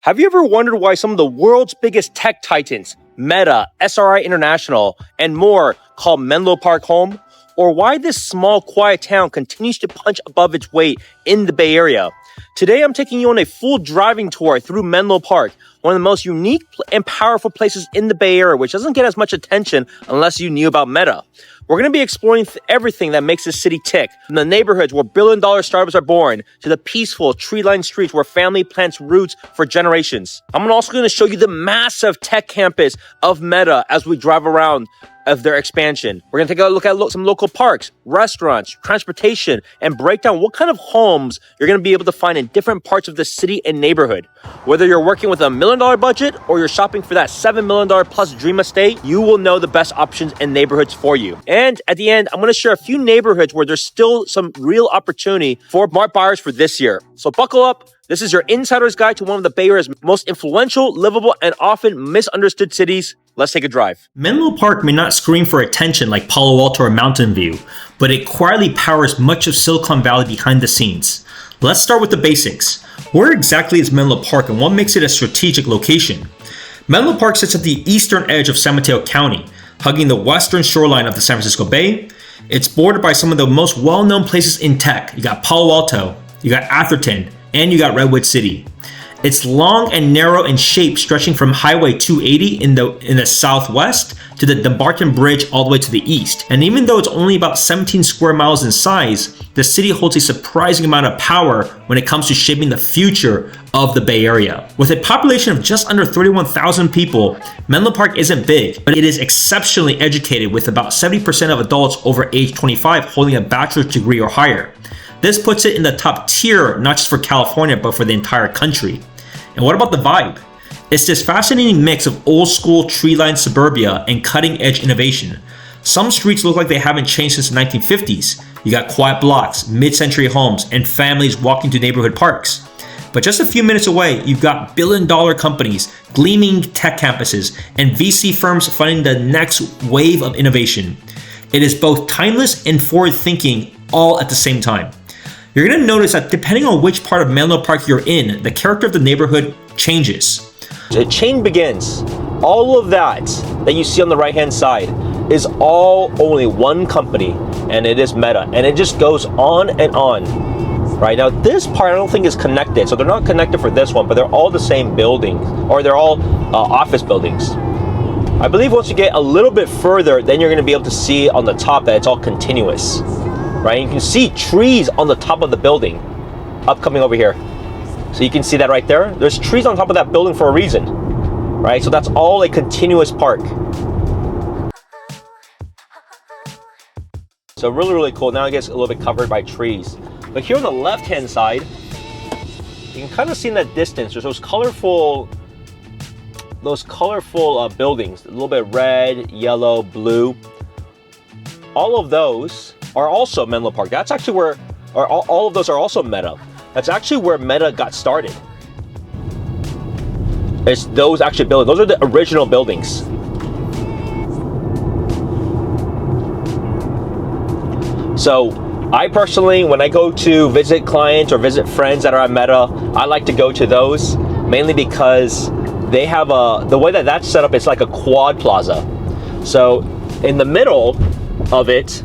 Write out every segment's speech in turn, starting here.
Have you ever wondered why some of the world's biggest tech titans, Meta, SRI International, and more, call Menlo Park home? Or why this small, quiet town continues to punch above its weight in the Bay Area? Today, I'm taking you on a full driving tour through Menlo Park, one of the most unique and powerful places in the Bay Area, which doesn't get as much attention unless you knew about Meta. We're going to be exploring everything that makes this city tick, from the neighborhoods where billion-dollar startups are born, to the peaceful, tree-lined streets where family plants roots for generations. I'm also going to show you the massive tech campus of Meta as we drive around of their expansion. We're going to take a look at some local parks, restaurants, transportation, and break down what kind of homes you're going to be able to find in different parts of the city and neighborhood. Whether you're working with $1 million budget or you're shopping for that $7 million plus dream estate, you will know the best options and neighborhoods for you. And at the end, I'm going to share a few neighborhoods where there's still some real opportunity for smart buyers for this year. So buckle up. This is your insider's guide to one of the Bay Area's most influential, livable, and often misunderstood cities. Let's take a drive. Menlo Park may not scream for attention like Palo Alto or Mountain View, but it quietly powers much of Silicon Valley behind the scenes. Let's start with the basics. Where exactly is Menlo Park and what makes it a strategic location? Menlo Park sits at the eastern edge of San Mateo County, hugging the western shoreline of the San Francisco Bay. It's bordered by some of the most well-known places in tech. You got Palo Alto, you got Atherton, and you got Redwood City. It's long and narrow in shape, stretching from Highway 280 in the southwest to the Dumbarton Bridge all the way to the east. And even though it's only about 17 square miles in size, the city holds a surprising amount of power when it comes to shaping the future of the Bay Area. With a population of just under 31,000 people, Menlo Park isn't big, but it is exceptionally educated, with about 70% of adults over age 25 holding a bachelor's degree or higher. This puts it in the top tier, not just for California, but for the entire country. And what about the vibe? It's this fascinating mix of old school tree-lined suburbia and cutting-edge innovation. Some streets look like they haven't changed since the 1950s. You got quiet blocks, mid-century homes, and families walking to neighborhood parks. But just a few minutes away, you've got billion-dollar companies, gleaming tech campuses, and VC firms funding the next wave of innovation. It is both timeless and forward-thinking all at the same time. You're going to notice that depending on which part of Menlo Park you're in, the character of the neighborhood changes. The chain begins. All of that you see on the right-hand side is all only one company, and it is Meta. And it just goes on and on. Right now, this part I don't think is connected. So they're not connected for this one, but they're all the same building, or they're all office buildings. I believe once you get a little bit further, then you're going to be able to see on the top that it's all continuous. Right, you can see trees on the top of the building, upcoming over here. So you can see that right there. There's trees on top of that building for a reason, right? So that's all a continuous park. So really, really cool. Now it gets a little bit covered by trees. But here on the left-hand side, you can kind of see in that distance, there's those colorful buildings, a little bit red, yellow, blue. All of those are also Menlo Park. That's actually where, all of those are also Meta. That's actually where Meta got started. It's those actually buildings. Those are the original buildings. So I personally, when I go to visit clients or visit friends that are at Meta, I like to go to those mainly because they have the way that that's set up, it's like a quad plaza. So in the middle of it,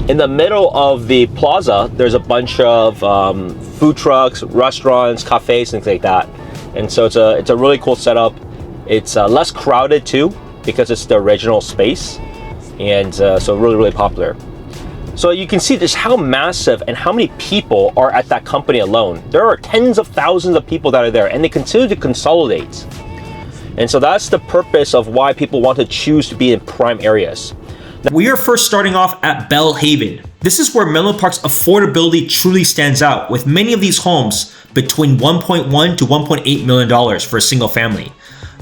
in the middle of the plaza, there's a bunch of food trucks, restaurants, cafes, things like that. And so it's a really cool setup. It's less crowded too, because it's the original space. And so really, really popular. So you can see just how massive and how many people are at that company alone. There are tens of thousands of people that are there, and they continue to consolidate. And so that's the purpose of why people want to choose to be in prime areas. We are first starting off at Belle Haven. This is where Menlo Park's affordability truly stands out, with many of these homes between $1.1 to $1.8 million for a single family.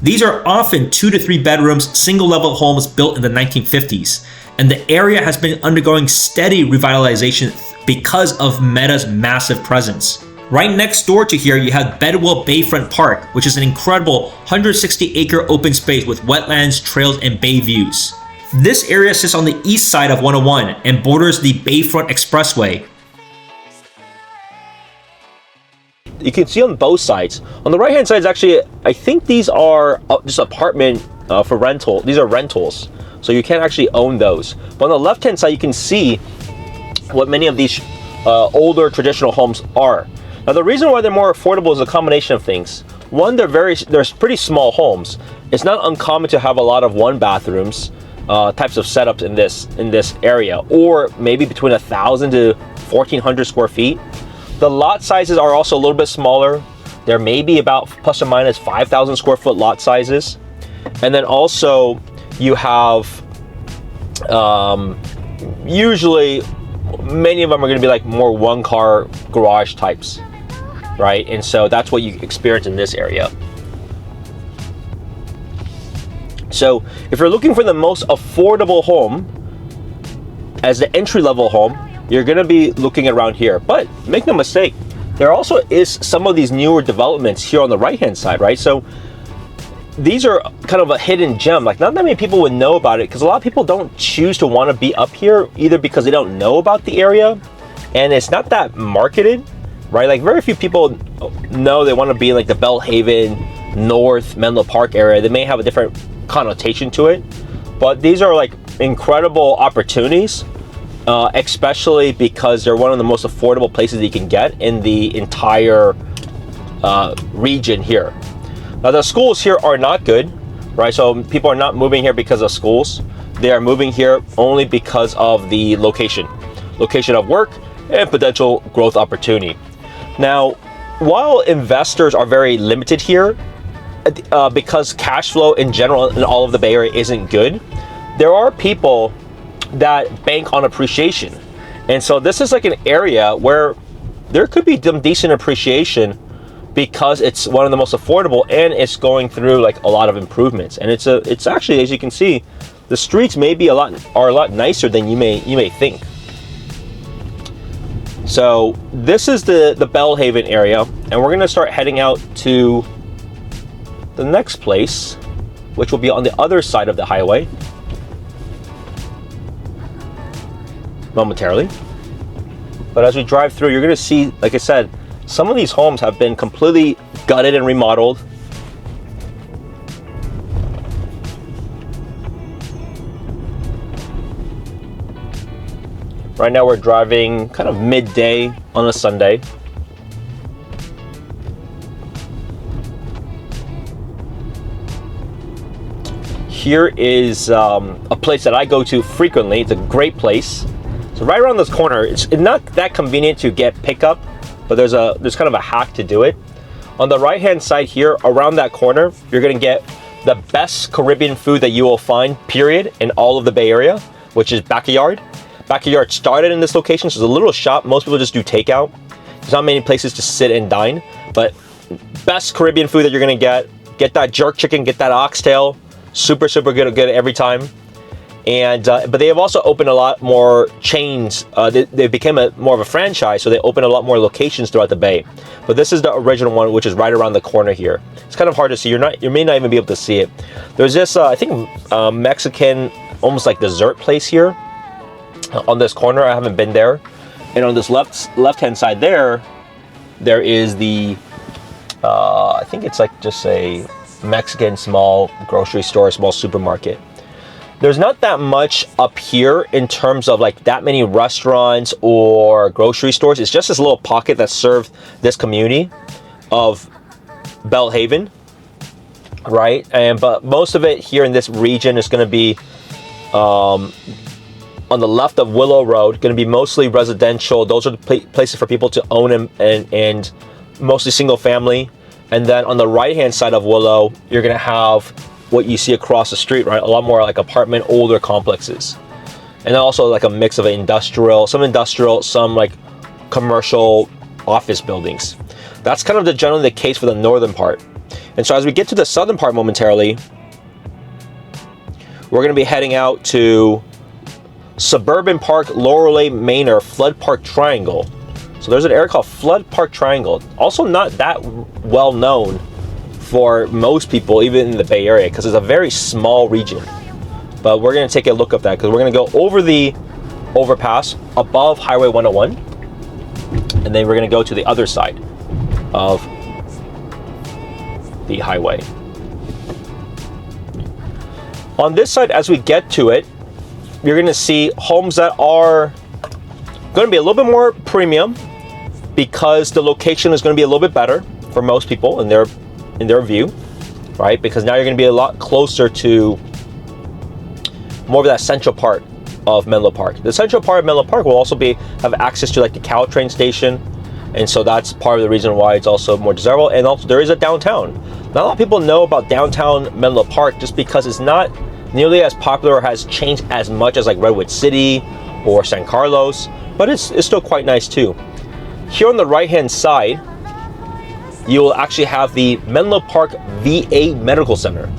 These are often 2 to 3 bedrooms, single-level homes built in the 1950s, and the area has been undergoing steady revitalization because of Meta's massive presence. Right next door to here, you have Bedwell Bayfront Park, which is an incredible 160-acre open space with wetlands, trails, and bay views. This area sits on the east side of 101 and borders the Bayfront Expressway. you can see on both sides. On the right hand side is actually, I think these are just apartment for rental. These are rentals, so you can't actually own those. But on the left hand side, you can see what many of these older traditional homes are. Now the reason why they're more affordable is a combination of things. One, they're pretty small homes. It's not uncommon to have a lot of one bathrooms types of setups in this area, or maybe between 1,000 to 1,400 square feet. The lot sizes are also a little bit smaller. There may be about plus or minus 5,000 square foot lot sizes. And then also you have usually many of them are going to be like more one car garage types, right? And so that's what you experience in this area. So if you're looking for the most affordable home as the entry-level home, you're going to be looking around here. But make no mistake, there also is some of these newer developments here on the right-hand side, right? So these are kind of a hidden gem. Like, not that many people would know about it, because a lot of people don't choose to want to be up here, either because they don't know about the area and it's not that marketed, right? Like, very few people know they want to be in like the Belle Haven, North Menlo Park area. They may have a different connotation to it, but these are like incredible opportunities, especially because they're one of the most affordable places that you can get in the entire region here. Now the schools here are not good, right? So people are not moving here because of schools. They are moving here only because of the location of work and potential growth opportunity. Now, while investors are very limited here, because cash flow in general in all of the Bay Area isn't good, there are people that bank on appreciation. And so this is like an area where there could be some decent appreciation because it's one of the most affordable and it's going through like a lot of improvements. And it's actually, as you can see, the streets are a lot nicer than you may think. So this is the Belle Haven area, and we're gonna start heading out to the next place, which will be on the other side of the highway momentarily. But as we drive through, you're gonna see, like I said, some of these homes have been completely gutted and remodeled. Right now we're driving kind of midday on a Sunday. Here is a place that I go to frequently. It's a great place. So right around this corner, it's not that convenient to get pickup, but there's kind of a hack to do it. On the right hand side here, around that corner, you're gonna get the best Caribbean food that you will find, period, in all of the Bay Area, which is Backyard. Backyard started in this location, so it's a little shop. Most people just do takeout. There's not many places to sit and dine, but best Caribbean food that you're gonna get that jerk chicken, get that oxtail, super good every time. And but they have also opened a lot more chains. They became more of a franchise, so they opened a lot more locations throughout the Bay. But this is the original one, which is right around the corner here. It's kind of hard to see. You may not even be able to see it. There's this I think Mexican, almost like dessert place here on this corner. I haven't been there. And on this left hand side there is the I think it's like just a Mexican small grocery store, small supermarket. There's not that much up here in terms of like that many restaurants or grocery stores. It's just this little pocket that served this community of Belle Haven, right? But most of it here in this region is going to be on the left of Willow Road, going to be mostly residential. Those are the places for people to own and mostly single family. And then on the right hand side of Willow, you're going to have what you see across the street, right? A lot more like apartment, older complexes. And then also like a mix of some like commercial office buildings. That's kind of generally the case for the northern part. And so as we get to the southern part momentarily, we're going to be heading out to Suburban Park, Lorelei, Manor, Flood Park Triangle. So there's an area called Flood Park Triangle. Also not that well known for most people, even in the Bay Area, because it's a very small region. But we're going to take a look at that, because we're going to go over the overpass above Highway 101, and then we're going to go to the other side of the highway. On this side, as we get to it, you're going to see homes that are going to be a little bit more premium because the location is going to be a little bit better for most people in their view, right? Because now you're going to be a lot closer to more of that central part of Menlo Park. The central part of Menlo Park will also have access to like the Caltrain station, and so that's part of the reason why it's also more desirable. And also there is a downtown. Not a lot of people know about downtown Menlo Park just because it's not nearly as popular or has changed as much as like Redwood City or San Carlos, but it's still quite nice too. Here on the right hand side, you will actually have the Menlo Park VA Medical Center.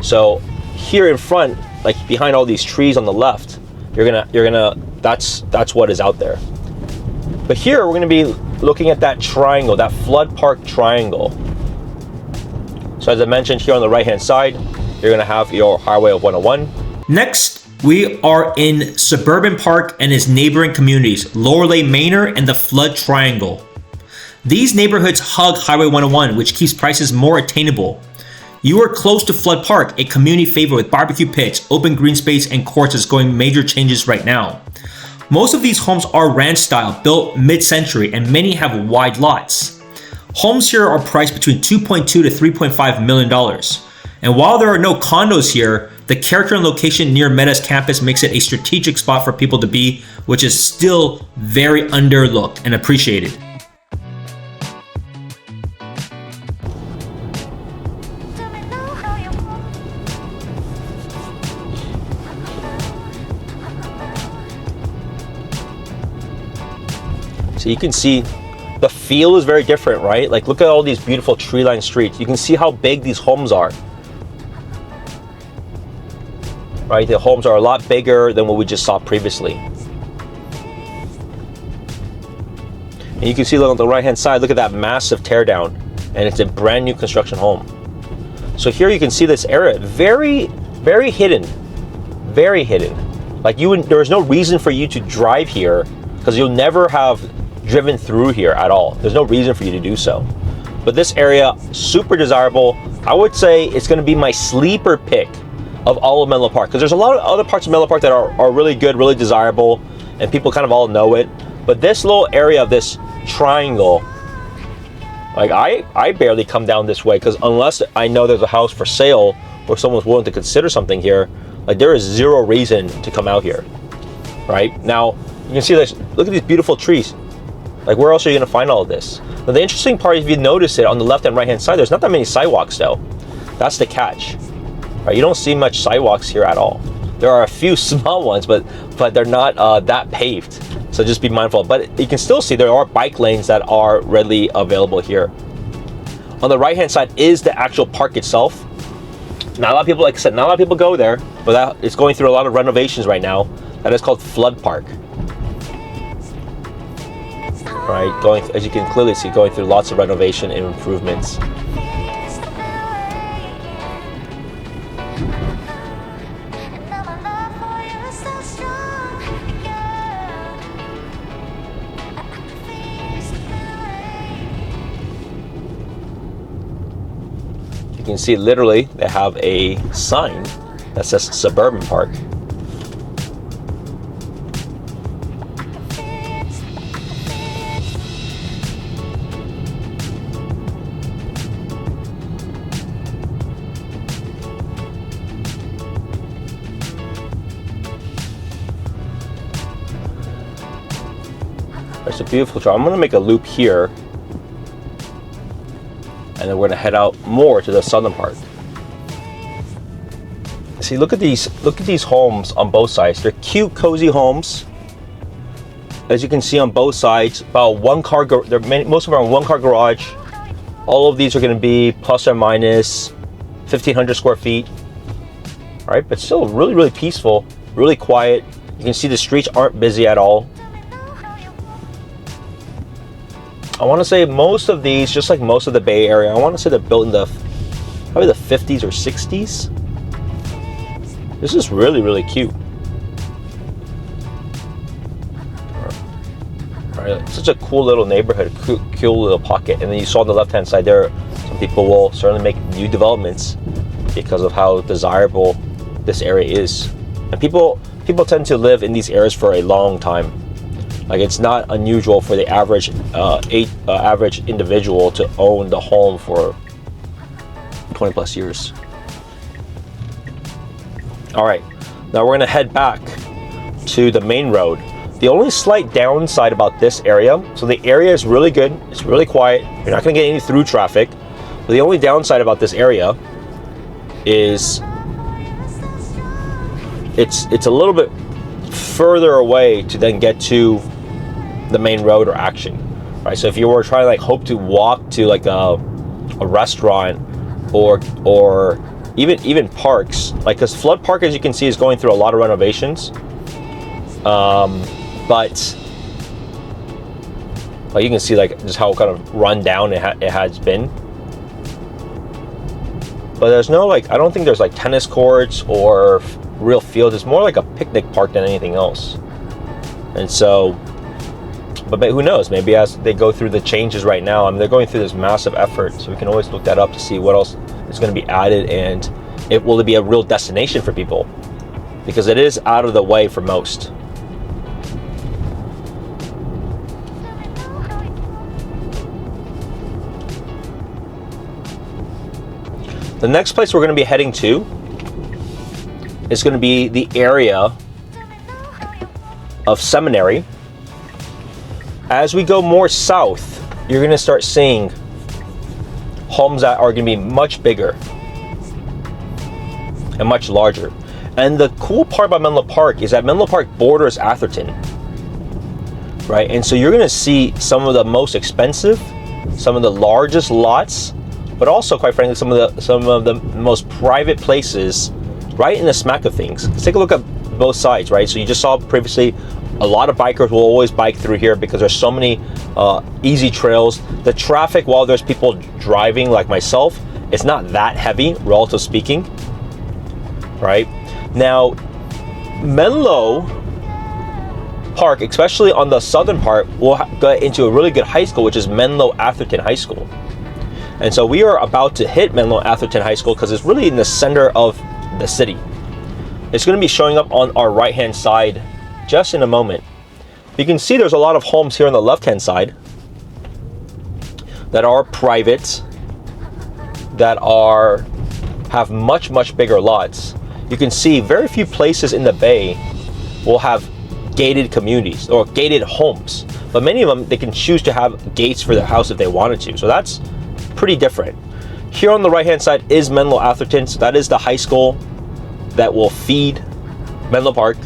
So here in front, like behind all these trees on the left, that's what is out there. But here we're gonna be looking at that triangle, that flood park triangle. So as I mentioned, here on the right hand side, you're gonna have your Highway of 101. Next, we are in Suburban Park and its neighboring communities, Lorelei, Manor, and the Flood Triangle. These neighborhoods hug Highway 101, which keeps prices more attainable. You are close to Flood Park, a community favorite with barbecue pits, open green space, and courts is going major changes right now. Most of these homes are ranch style, built mid-century, and many have wide lots. Homes here are priced between $2.2 to $3.5 million. And while there are no condos here, the character and location near Meta's campus makes it a strategic spot for people to be, which is still very underlooked and appreciated. So you can see the feel is very different, right? Like look at all these beautiful tree-lined streets. You can see how big these homes are. Right, the homes are a lot bigger than what we just saw previously. And you can see on the right-hand side, look at that massive teardown, and it's a brand new construction home. So here you can see this area, very, very hidden, very hidden. Like there is no reason for you to drive here because you'll never have driven through here at all. There's no reason for you to do so. But this area, super desirable. I would say it's going to be my sleeper pick of all of Menlo Park, because there's a lot of other parts of Menlo Park that are really good, really desirable, and people kind of all know it. But this little area of this triangle, like I barely come down this way, because unless I know there's a house for sale or someone's willing to consider something here, like there is zero reason to come out here. Right now, you can see this. Look at these beautiful trees. Like where else are you going to find all of this? Now the interesting part, if you notice it on the left and right hand side, there's not that many sidewalks though. That's the catch. Right, you don't see much sidewalks here at all. There are a few small ones, but they're not that paved. So just be mindful. But you can still see there are bike lanes that are readily available here. On the right hand side is the actual park itself. Not a lot of people, like I said, not a lot of people go there, but it's going through a lot of renovations right now. That is called Flood Park. Right, as you can clearly see, going through lots of renovation and improvements. You can see literally they have a sign that says Suburban Park. It's a beautiful trail. I'm going to make a loop here, and then we're going to head out more to the southern part. See, look at these homes on both sides. They're cute, cozy homes. As you can see on both sides, about most of them are one-car garage. All of these are going to be plus or minus 1,500 square feet. All right, but still really, really peaceful, really quiet. You can see the streets aren't busy at all. I want to say most of these, just like most of the Bay Area, I want to say they're built in probably the 50s or 60s. This is really, really cute. All Right, such a cool little neighborhood, cool little pocket. And then you saw on the left-hand side there, some people will certainly make new developments because of how desirable this area is. And people tend to live in these areas for a long time. Like, it's not unusual for the average average individual to own the home for 20 plus years. All right, now we're gonna head back to the main road. The only slight downside about this area, so the area is really good, it's really quiet, you're not gonna get any through traffic, but the only downside about this area is it's a little bit further away to then get to the main road or action, right? So if you were trying to like hope to walk to like a restaurant or even parks, like, because Flood Park, as you can see, is going through a lot of renovations, but like you can see like just how kind of run down it has been. But there's no, like, I don't think there's like tennis courts or real fields. It's more like a picnic park than anything else. And so, but who knows, maybe as they go through the changes right now, I mean, they're going through this massive effort, so we can always look that up to see what else is going to be added, and it will be a real destination for people, because it is out of the way for most. The next place we're going to be heading to is going to be the area of Seminary. As we go more south, you're going to start seeing homes that are going to be much bigger and much larger. And the cool part about Menlo Park is that Menlo Park borders Atherton, right? And so you're going to see some of the most expensive, some of the largest lots, but also, quite frankly, some of the most private places right in the smack of things. Let's take a look at both sides, right? So you just saw previously, a lot of bikers will always bike through here because there's so many easy trails. The traffic, while there's people driving like myself, it's not that heavy, relatively speaking, right? Now, Menlo Park, especially on the southern part, will get into a really good high school, which is Menlo Atherton High School. And so we are about to hit Menlo Atherton High School because it's really in the center of the city. It's going to be showing up on our right-hand side just in a moment. You can see there's a lot of homes here on the left-hand side that are private, that have much bigger lots. You can see very few places in the Bay will have gated communities or gated homes, but many of them, they can choose to have gates for their house if they wanted to. So that's pretty different. Here on the right hand side is Menlo Atherton, so that is the high school that will feed Menlo Park.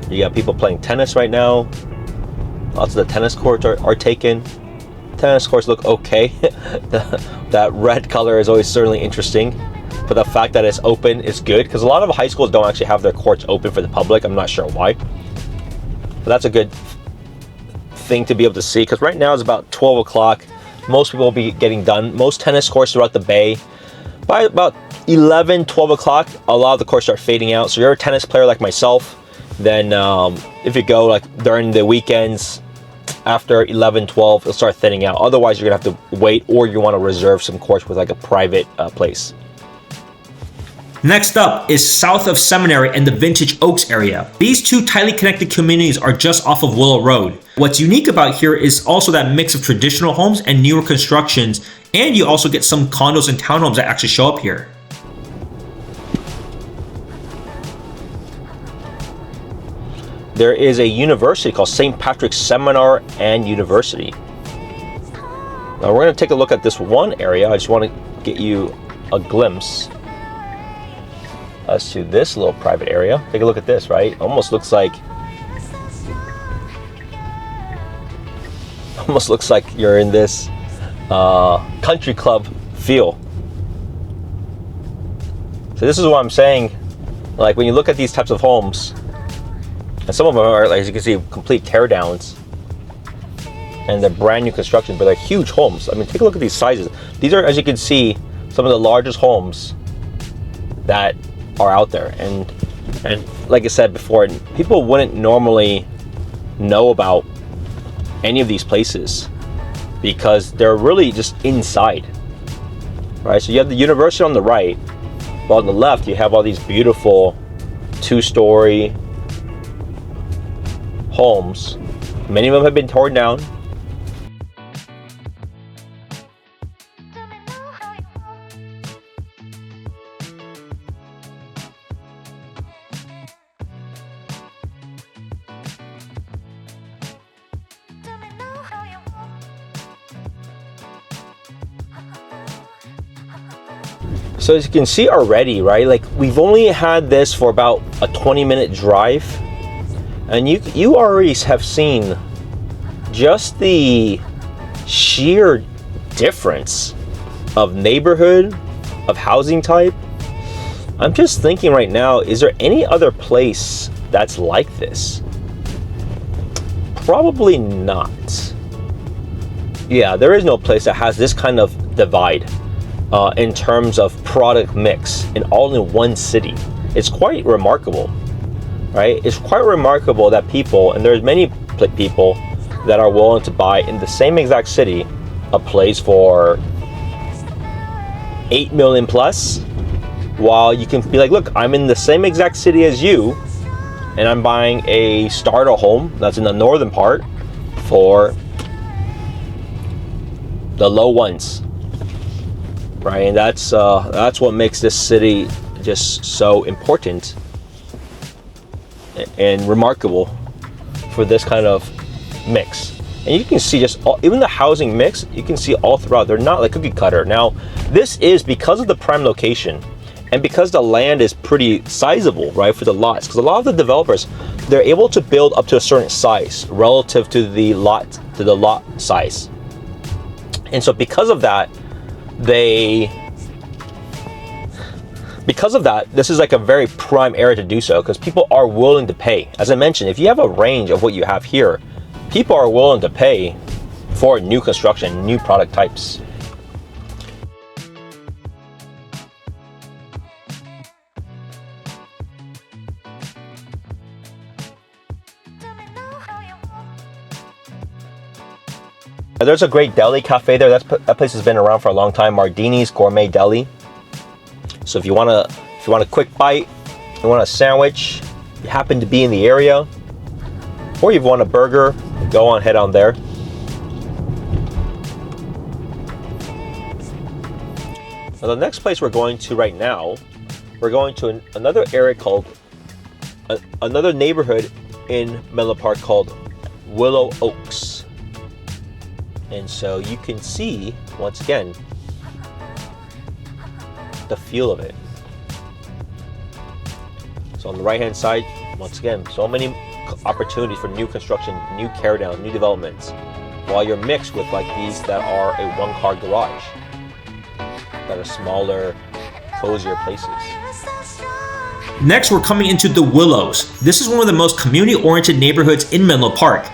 You got people playing tennis right now. Lots of the tennis courts are taken. Tennis courts look okay. That red color is always certainly interesting, but the fact that it's open is good, because a lot of high schools don't actually have their courts open for the public. I'm not sure why, but that's a good thing to be able to see, because right now it's about 12 o'clock. Most people will be getting done. Most tennis courts throughout the Bay, by about 11, 12 o'clock, a lot of the courts start fading out. So you're a tennis player like myself, then if you go like during the weekends, after 11, 12, it'll start thinning out. Otherwise, you're gonna have to wait, or you want to reserve some courts with like a private place. Next up is south of Seminary and the Vintage Oaks area. These two tightly connected communities are just off of Willow Road. What's unique about here is also that mix of traditional homes and newer constructions, and you also get some condos and townhomes that actually show up here. There is a university called St. Patrick's Seminar and University. Now we're going to take a look at this one area. I just want to get you a glimpse as to this little private area. Take a look at this, right? Almost looks like you're in this country club feel. So this is what I'm saying. Like, when you look at these types of homes, and some of them are, like, as you can see, complete teardowns, and they're brand new construction, but they're huge homes. I mean, take a look at these sizes. These are, as you can see, some of the largest homes that are out there. And like I said before, people wouldn't normally know about any of these places because they're really just inside, right? So you have the university on the right, but on the left you have all these beautiful 2-story homes. Many of them have been torn down. So as you can see already, right, like we've only had this for about a 20-minute drive, and you already have seen just the sheer difference of neighborhood, of housing type. I'm just thinking right now, is there any other place that's like this? Probably not. Yeah, there is no place that has this kind of divide in terms of product mix in all in one city. It's quite remarkable, right? It's quite remarkable that people, and there's many people that are willing to buy in the same exact city a place for 8 million plus, while you can be like, look, I'm in the same exact city as you, and I'm buying a starter home that's in the northern part for the low ones, right? And that's what makes this city just so important and remarkable for this kind of mix. And you can see just even the housing mix, you can see all throughout. They're not like cookie cutter. Now, this is because of the prime location and because the land is pretty sizable, right, for the lots. Because a lot of the developers, they're able to build up to a certain size relative to the lot size. And so because of that, this is like a very prime area to do so, because people are willing to pay. As I mentioned, if you have a range of what you have here, people are willing to pay for new construction, new product types. There's a great deli cafe there. That place has been around for a long time. Mardini's Gourmet Deli. So if you want a quick bite, you want a sandwich, you happen to be in the area, or you want a burger, go on, head on there. Now the next place we're going to right now, we're going to another area called, another neighborhood in Menlo Park called Willows Oaks. And so you can see, once again, the feel of it. So on the right hand side, once again, so many opportunities for new construction, new tear down, new developments, while you're mixed with like these that are a 1-car garage, that are smaller, cozier places. Next, we're coming into the Willows. This is one of the most community-oriented neighborhoods in Menlo Park.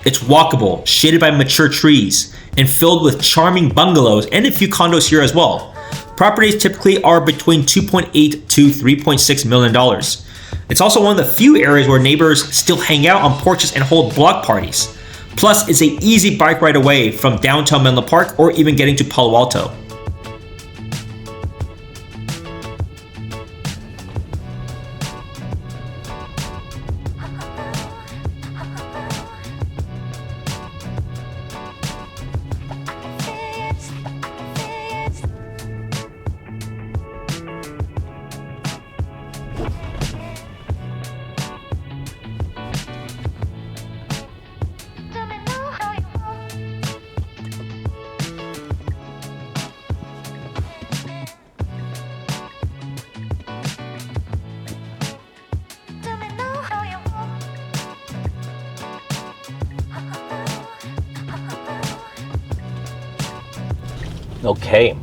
It's walkable, shaded by mature trees, and filled with charming bungalows and a few condos here as well. Properties typically are between $2.8 to $3.6 million. It's also one of the few areas where neighbors still hang out on porches and hold block parties. Plus, it's an easy bike ride away from downtown Menlo Park or even getting to Palo Alto. Okay,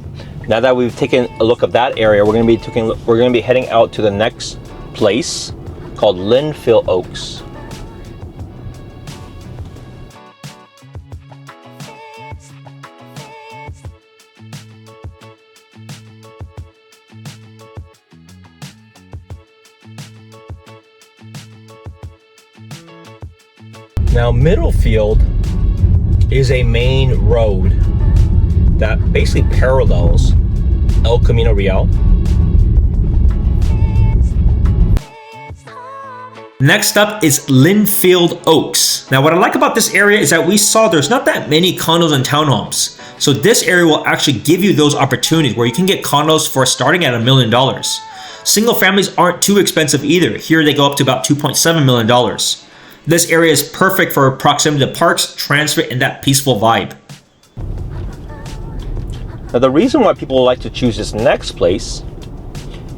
now that we've taken a look at that area, we're going to be heading out to the next place called Linfield Oaks. Now, Middlefield is a main road that basically parallels El Camino Real. Next up is Linfield Oaks. Now what I like about this area is that we saw there's not that many condos and townhomes. So this area will actually give you those opportunities where you can get condos for starting at $1 million. Single families aren't too expensive either. Here they go up to about $2.7 million. This area is perfect for proximity to parks, transit, and that peaceful vibe. Now the reason why people like to choose this next place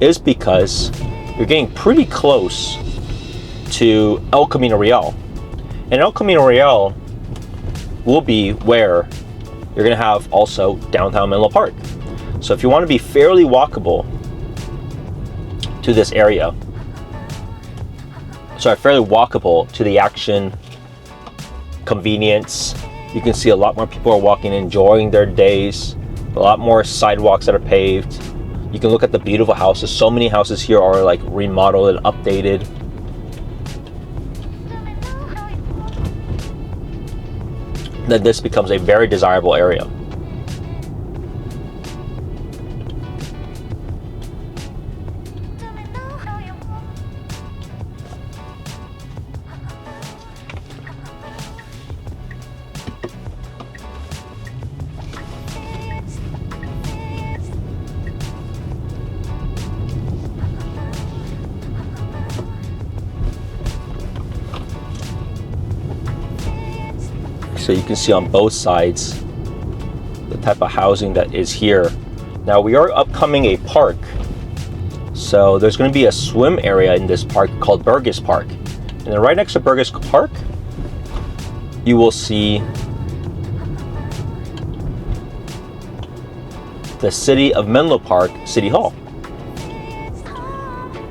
is because you're getting pretty close to El Camino Real. And El Camino Real will be where you're going to have also downtown Menlo Park. So if you want to be fairly walkable to this area, fairly walkable to the action, convenience, you can see a lot more people are walking, enjoying their days, a lot more sidewalks that are paved. You can look at the beautiful houses. So many houses here are like remodeled and updated. Then this becomes a very desirable area. So you can see on both sides the type of housing that is here. Now we are upcoming a park. So there's going to be a swim area in this park called Burgess Park. And then right next to Burgess Park, you will see the City of Menlo Park City Hall.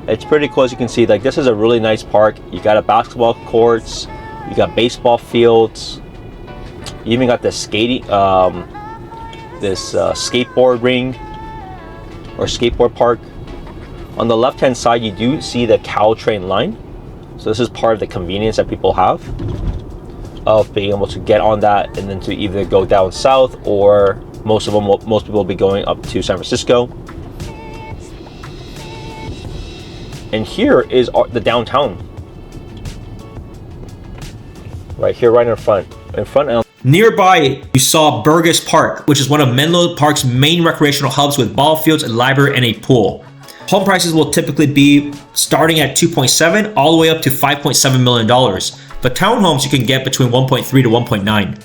It's pretty cool. As you can see, like, this is a really nice park. You got a basketball courts, you got baseball fields. You even got this skating, skateboard ring or skateboard park. On the left-hand side, you do see the Caltrain line. So this is part of the convenience that people have of being able to get on that and then to either go down south, or most people will be going up to San Francisco. And here is the downtown, right here, right in front. Nearby, you saw Burgess Park, which is one of Menlo Park's main recreational hubs with ball fields, a library, and a pool. Home prices will typically be starting at 2.7 all the way up to $5.7 million. But townhomes you can get between 1.3 to 1.9.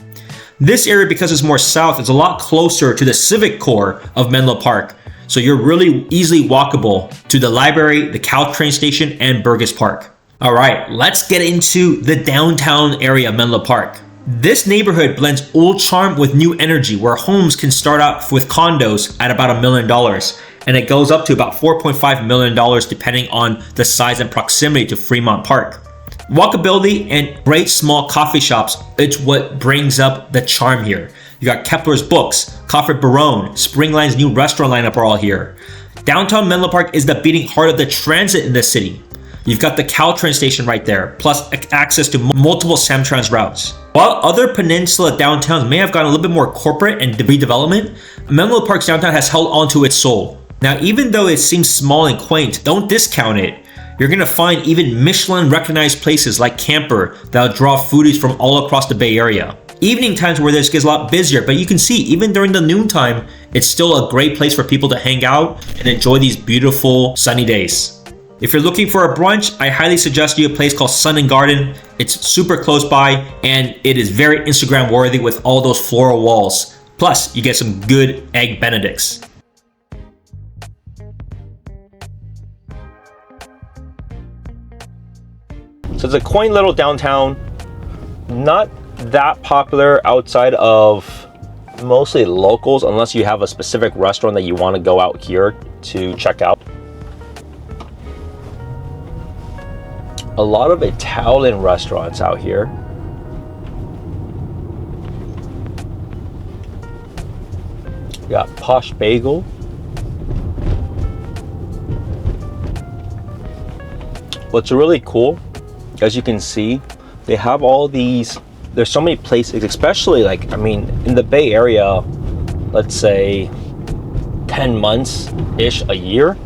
This area, because it's more south, is a lot closer to the civic core of Menlo Park. So you're really easily walkable to the library, the Caltrain station, and Burgess Park. All right, let's get into the downtown area of Menlo Park. This neighborhood blends old charm with new energy, where homes can start out with condos at about $1 million, and it goes up to about $4.5 million depending on the size and proximity to Fremont Park. Walkability and great small coffee shops, it's what brings up the charm here. You got Kepler's Books, Coffee Barone, Springline's new restaurant lineup are all here. Downtown Menlo Park is the beating heart of the transit in the city. You've got the Caltrain station right there, plus access to multiple Samtrans routes. While other peninsula downtowns may have gotten a little bit more corporate and redevelopment, Menlo Park's downtown has held on to its soul. Now, even though it seems small and quaint, don't discount it. You're gonna find even Michelin recognized places like Camper that'll draw foodies from all across the Bay Area. Evening times where this gets a lot busier, but you can see even during the noontime, it's still a great place for people to hang out and enjoy these beautiful sunny days. If you're looking for a brunch, I highly suggest you a place called Sun and Garden. It's super close by and it is very Instagram worthy with all those floral walls. Plus, you get some good egg benedicts. So it's a quaint little downtown, not that popular outside of mostly locals, unless you have a specific restaurant that you want to go out here to check out. A lot of Italian restaurants out here. You got Posh Bagel. What's really cool, as you can see, they have all these, there's so many places, especially like, I mean, in the Bay Area, let's say 10 months-ish a year,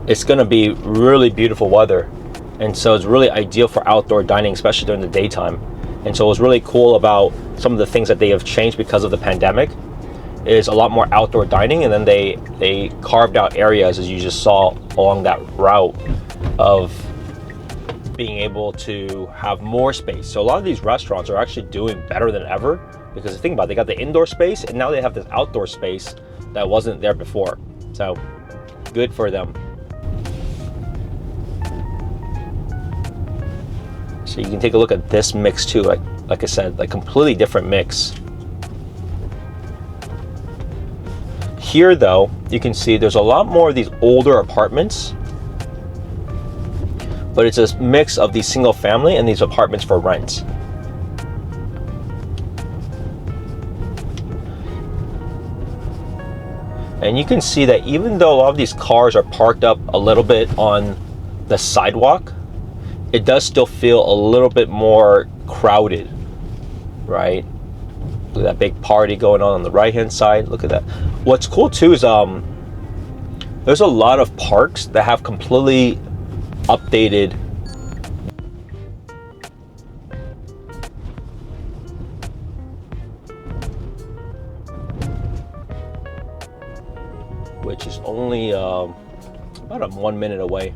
it's gonna be really beautiful weather. And so it's really ideal for outdoor dining, especially during the daytime. And so what's really cool about some of the things that they have changed because of the pandemic is a lot more outdoor dining, and then they carved out areas, as you just saw along that route, of being able to have more space. So a lot of these restaurants are actually doing better than ever, because think about it, they got the indoor space and now they have this outdoor space that wasn't there before. So good for them. So you can take a look at this mix too, like I said, like completely different mix. Here though, you can see there's a lot more of these older apartments, but it's a mix of these single family and these apartments for rent. And you can see that even though a lot of these cars are parked up a little bit on the sidewalk, it does still feel a little bit more crowded, right? Look at that big party going on the right-hand side. Look at that. What's cool too is there's a lot of parks that have completely updated which is only about 1 minute away.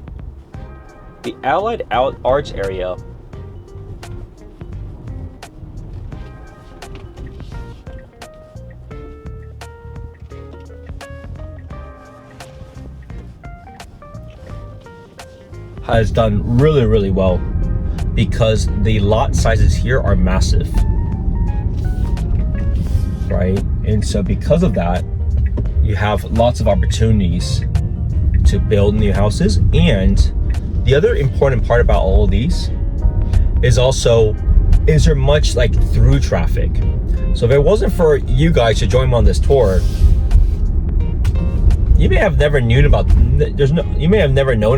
The Allied Arts area has done really well, because the lot sizes here are massive, right? And so because of that, you have lots of opportunities to build new houses. And the other important part about all of these is also, is there much like through traffic? So if it wasn't for you guys to join me on this tour, you may have never known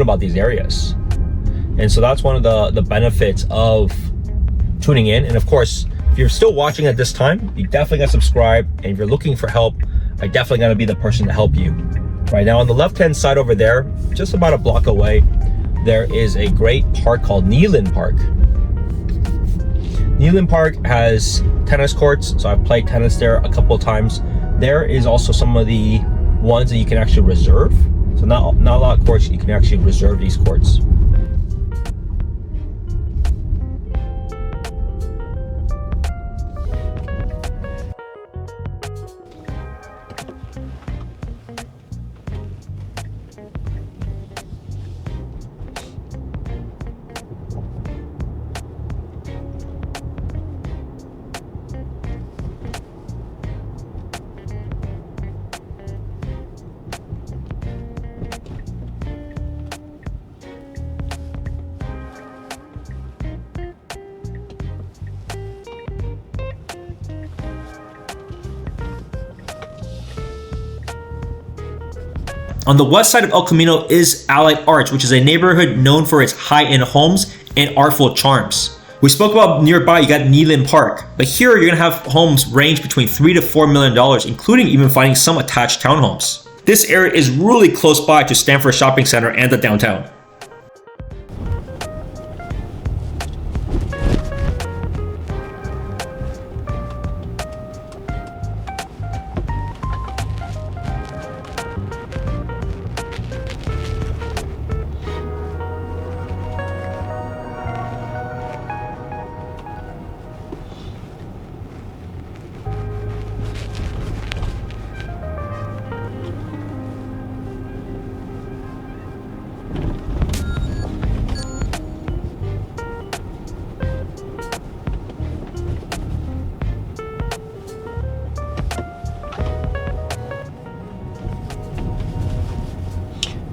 about these areas. And so that's one of the benefits of tuning in. And of course, if you're still watching at this time, you definitely gotta subscribe. And if you're looking for help, I definitely gotta be the person to help you. Right now on the left-hand side over there, just about a block away, there is a great park called Nealon Park. Nealon Park has tennis courts, so I've played tennis there a couple of times. There is also some of the ones that you can actually reserve. So not a lot of courts, you can actually reserve these courts. On the west side of El Camino is Allied Arts, which is a neighborhood known for its high-end homes and artful charms. We spoke about nearby, you got Nealon Park, but here you're gonna have homes range between $3 to $4 million, including even finding some attached townhomes. This area is really close by to Stanford Shopping Center and the downtown.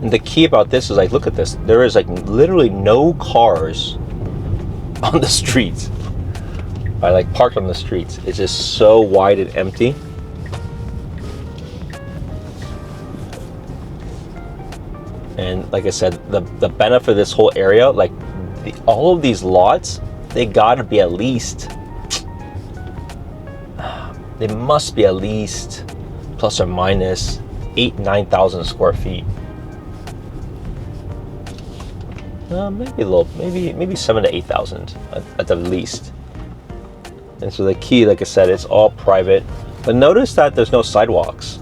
And the key about this is, like, look at this. There is like literally no cars on the streets. I like parked on the streets. It's just so wide and empty. And like I said, the benefit of this whole area, like all of these lots they gotta be at least, they must be at least plus or minus 8,000-9,000 square feet. Maybe a little, maybe 7,000 to 8,000 at the least. And so the key, like I said, it's all private. But notice that there's no sidewalks.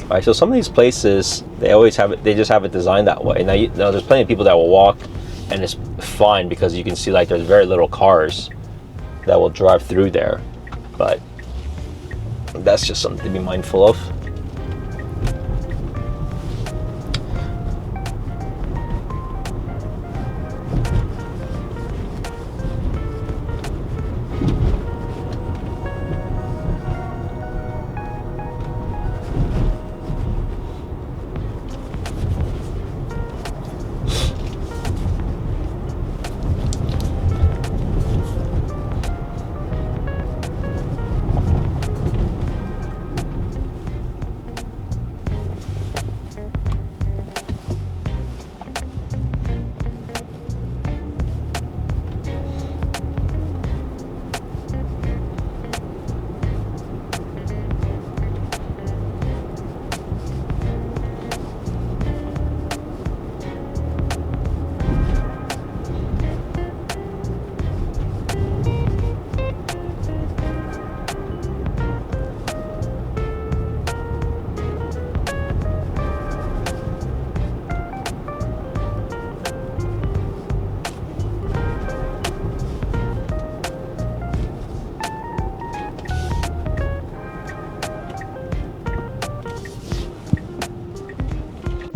Right, so some of these places, they always have it, they just have it designed that way. Now there's plenty of people that will walk, and it's fine because you can see like there's very little cars that will drive through there. But that's just something to be mindful of.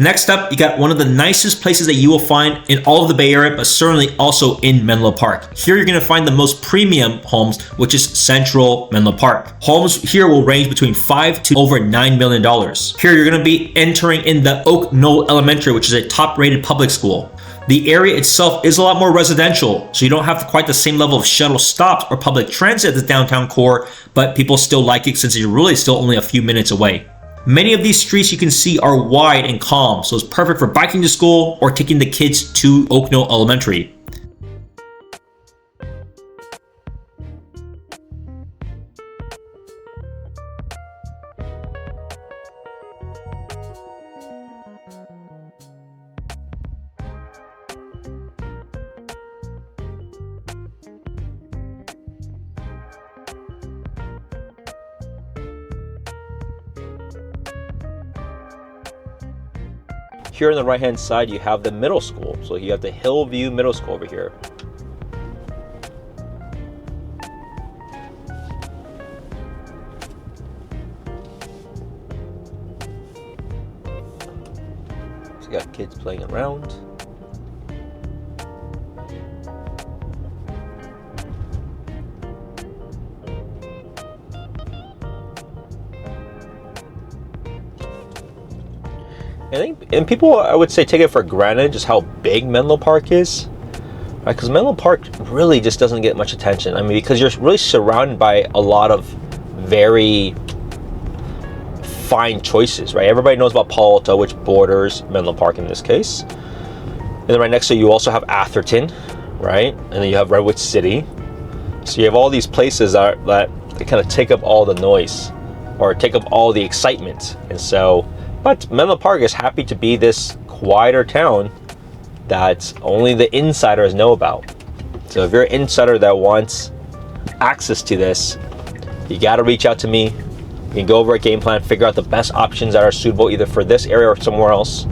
Next up, you got one of the nicest places that you will find in all of the Bay Area, but certainly also in Menlo Park. Here you're going to find the most premium homes, which is Central Menlo Park. Homes here will range between $5 to over $9 million. Here you're going to be entering in the Oak Knoll Elementary, which is a top-rated public school. The area itself is a lot more residential, so you don't have quite the same level of shuttle stops or public transit at the downtown core, but people still like it since you're really still only a few minutes away. Many of these streets you can see are wide and calm, so it's perfect for biking to school or taking the kids to Oak Knoll Elementary. Here on the right hand side you have the middle school, so you have the Hillview Middle School over here. So you got kids playing around. And people, I would say, take it for granted just how big Menlo Park is, right? Because Menlo Park really just doesn't get much attention. I mean, because you're really surrounded by a lot of very fine choices, right? Everybody knows about Palo Alto, which borders Menlo Park in this case. And then right next to you also have Atherton, right? And then you have Redwood City. So you have all these places that kind of take up all the noise or take up all the excitement. And so, but Menlo Park is happy to be this quieter town that only the insiders know about. So if you're an insider that wants access to this, you got to reach out to me. You can go over a game plan, figure out the best options that are suitable either for this area or somewhere else.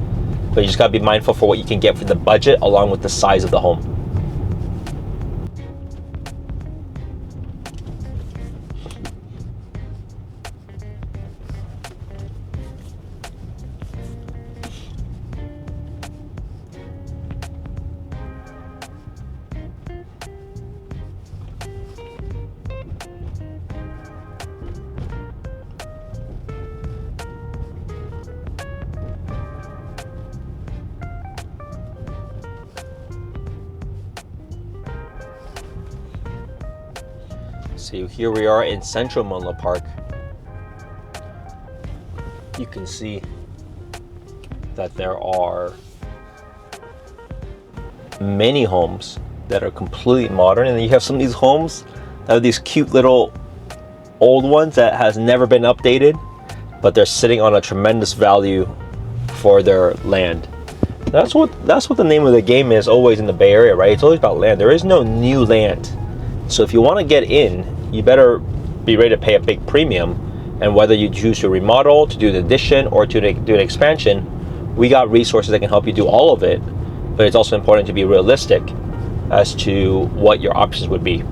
But you just got to be mindful for what you can get for the budget along with the size of the home. So here we are in Central Menlo Park. You can see that there are many homes that are completely modern, and then you have some of these homes that have these cute little old ones that has never been updated, but they're sitting on a tremendous value for their land. That's what the name of the game is always in the Bay Area, right? It's always about land. There is no new land. So if you want to get in, you better be ready to pay a big premium. And whether you choose to remodel, to do an addition, or to do an expansion, we got resources that can help you do all of it. But it's also important to be realistic as to what your options would be.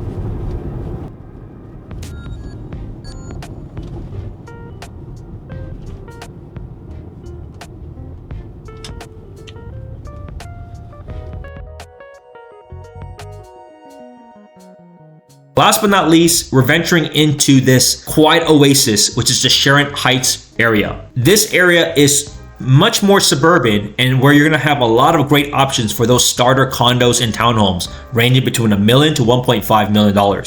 Last but not least, we're venturing into this quiet oasis, which is the Sharon Heights area. This area is much more suburban and where you're going to have a lot of great options for those starter condos and townhomes ranging between $1 million to $1.5 million.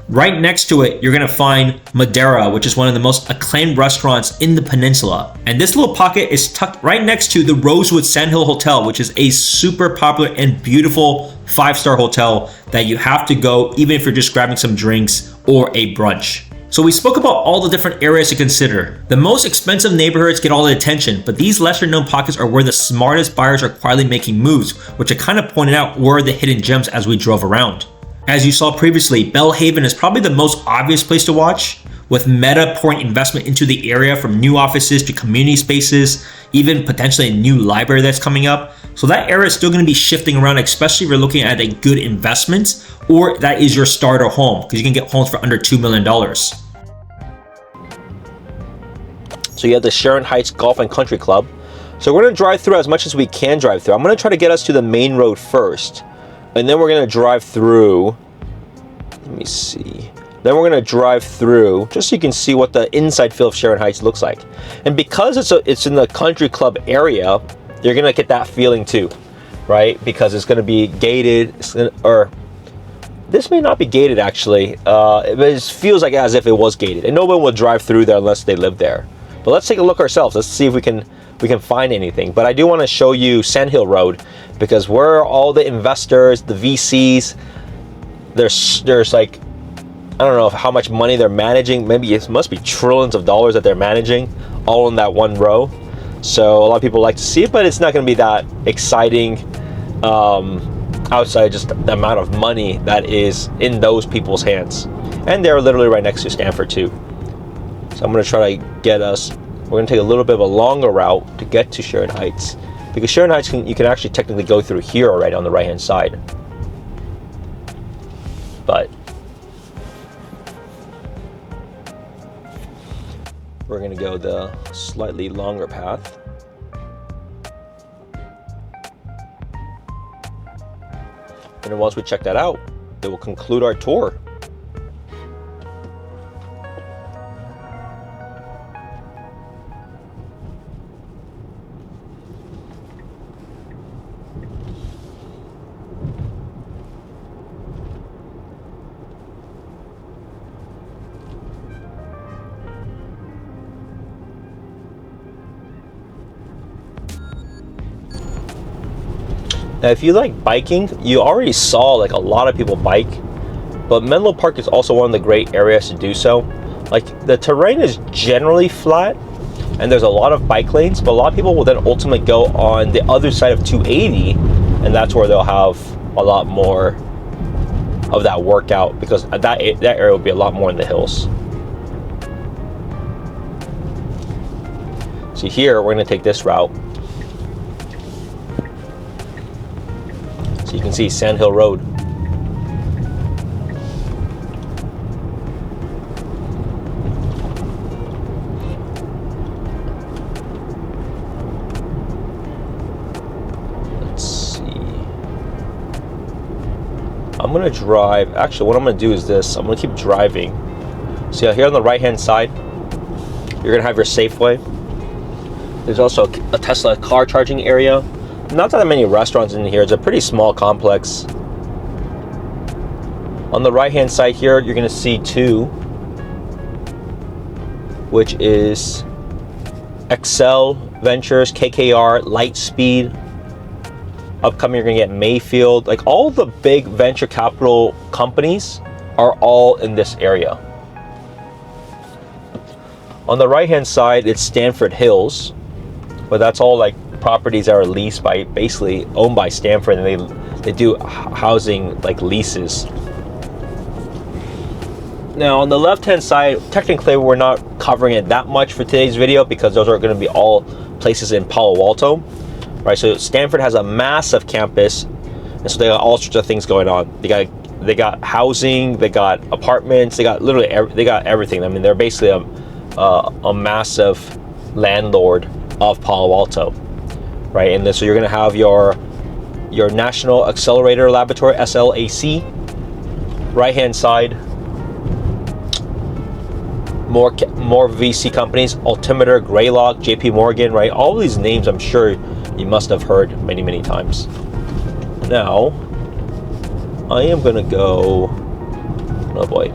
Right next to it, you're going to find Madeira, which is one of the most acclaimed restaurants in the peninsula. And this little pocket is tucked right next to the Rosewood Sandhill Hotel, which is a super popular and beautiful 5-star hotel that you have to go even if you're just grabbing some drinks or a brunch. So we spoke about all the different areas to consider. The most expensive neighborhoods get all the attention, but these lesser known pockets are where the smartest buyers are quietly making moves, which I kind of pointed out were the hidden gems as we drove around. As you saw previously, Belle Haven is probably the most obvious place to watch, with Meta pouring investment into the area from new offices to community spaces, even potentially a new library that's coming up. So that area is still going to be shifting around, especially if you're looking at a good investment or that is your starter home, because you can get homes for under $2 million. So you have the Sharon Heights Golf and Country Club. So we're going to drive through as much as we can drive through. I'm going to try to get us to the main road first. And then we're going to drive through, let me see. Then we're going to drive through just so you can see what the inside feel of Sharon Heights looks like. And because it's in the country club area, you're going to get that feeling too, right? Because it's going to be gated, or this may not be gated actually. It feels like as if it was gated. And no one will drive through there unless they live there. But let's take a look ourselves. Let's see if we can find anything. But I do want to show you Sandhill Road, because where all the investors, the VCs, there's like, I don't know how much money they're managing. Maybe it must be trillions of dollars that they're managing all in that one row. So a lot of people like to see it, but it's not going to be that exciting outside just the amount of money that is in those people's hands. And they're literally right next to Stanford too. So I'm going to try to get us, we're going to take a little bit of a longer route to get to Sharon Heights. Because Sharon Heights, you can actually technically go through here already on the right-hand side. But we're going to go the slightly longer path. And then once we check that out, it will conclude our tour. Now, if you like biking, you already saw like a lot of people bike, but Menlo Park is also one of the great areas to do so. Like, the terrain is generally flat and there's a lot of bike lanes, but a lot of people will then ultimately go on the other side of 280, and that's where they'll have a lot more of that workout, because that area will be a lot more in the hills. So here we're going to take this route. So you can see Sandhill Road. Let's see. I'm gonna drive. Actually, what I'm gonna do is this. I'm gonna keep driving. See here on the right-hand side, you're gonna have your Safeway. There's also a Tesla car charging area. Not that many restaurants in here. It's a pretty small complex. On the right hand side here, you're going to see two, which is Excel Ventures, KKR, Lightspeed. Upcoming, you're gonna get Mayfield. Like all the big venture capital companies are all in this area. On the right hand side, it's Stanford Hills, but that's all like properties that are leased by, basically owned by Stanford, and they do housing like leases. Now on the left hand side, technically we're not covering it that much for today's video because those are going to be all places in Palo Alto, right? So Stanford has a massive campus, and so they got all sorts of things going on. They got housing, they got apartments, they got literally they got everything. I mean, they're basically a massive landlord of Palo Alto, right? And then, so you're going to have your National Accelerator Laboratory, SLAC. Right hand side, more VC companies, Altimeter, Greylock, JP Morgan, right? All these names I'm sure you must have heard many times. Now I am gonna go, oh boy,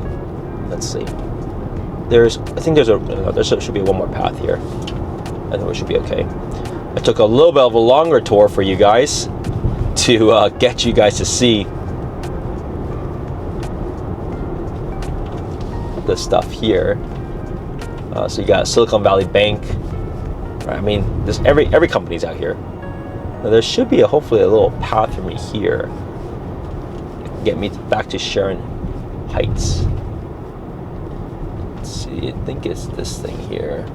let's see, there should be one more path here. I think we should be okay. I took a little bit of a longer tour for you guys to get you guys to see the stuff here. So you got Silicon Valley Bank, right? I mean, there's every company's out here. Now there should be hopefully a little path for me here, get me back to Sharon Heights. Let's see, I think it's this thing here.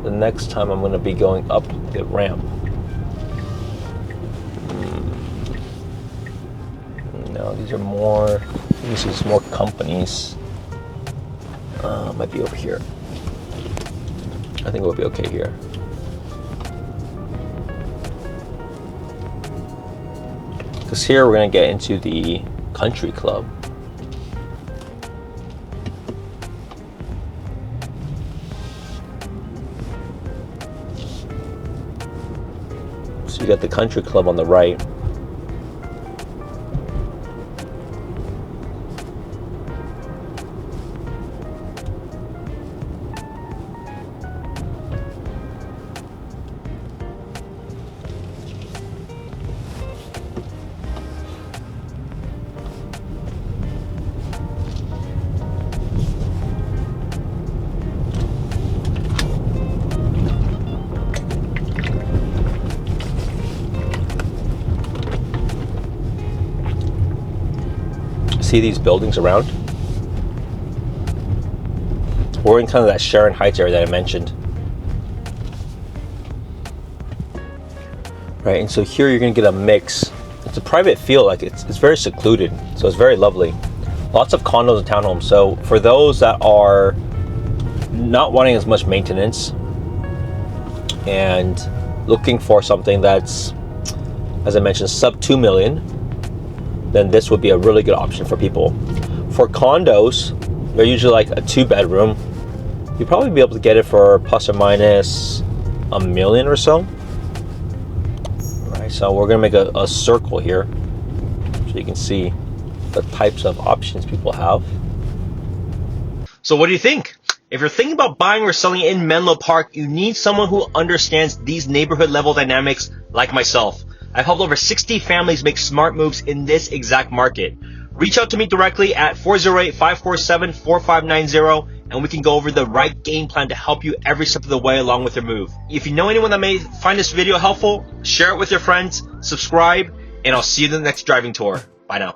The next time I'm going to be going up the ramp. No, these are more. This is more companies. Might be over here. I think we'll be okay here. Because here we're going to get into the country club. So you got the country club on the right. See these buildings around? We're in kind of that Sharon Heights area that I mentioned. Right, and so here you're gonna get a mix. It's a private field, like it's very secluded, so it's very lovely. Lots of condos and townhomes. So for those that are not wanting as much maintenance and looking for something that's, as I mentioned, sub 2 million, then this would be a really good option for people. For condos, they're usually like a 2-bedroom. You'd probably be able to get it for plus or minus $1 million or so. All right, so we're gonna make a circle here so you can see the types of options people have. So what do you think? If you're thinking about buying or selling in Menlo Park, you need someone who understands these neighborhood level dynamics like myself. I've helped over 60 families make smart moves in this exact market. Reach out to me directly at 408-547-4590 and we can go over the right game plan to help you every step of the way along with your move. If you know anyone that may find this video helpful, share it with your friends, subscribe, and I'll see you in the next driving tour. Bye now.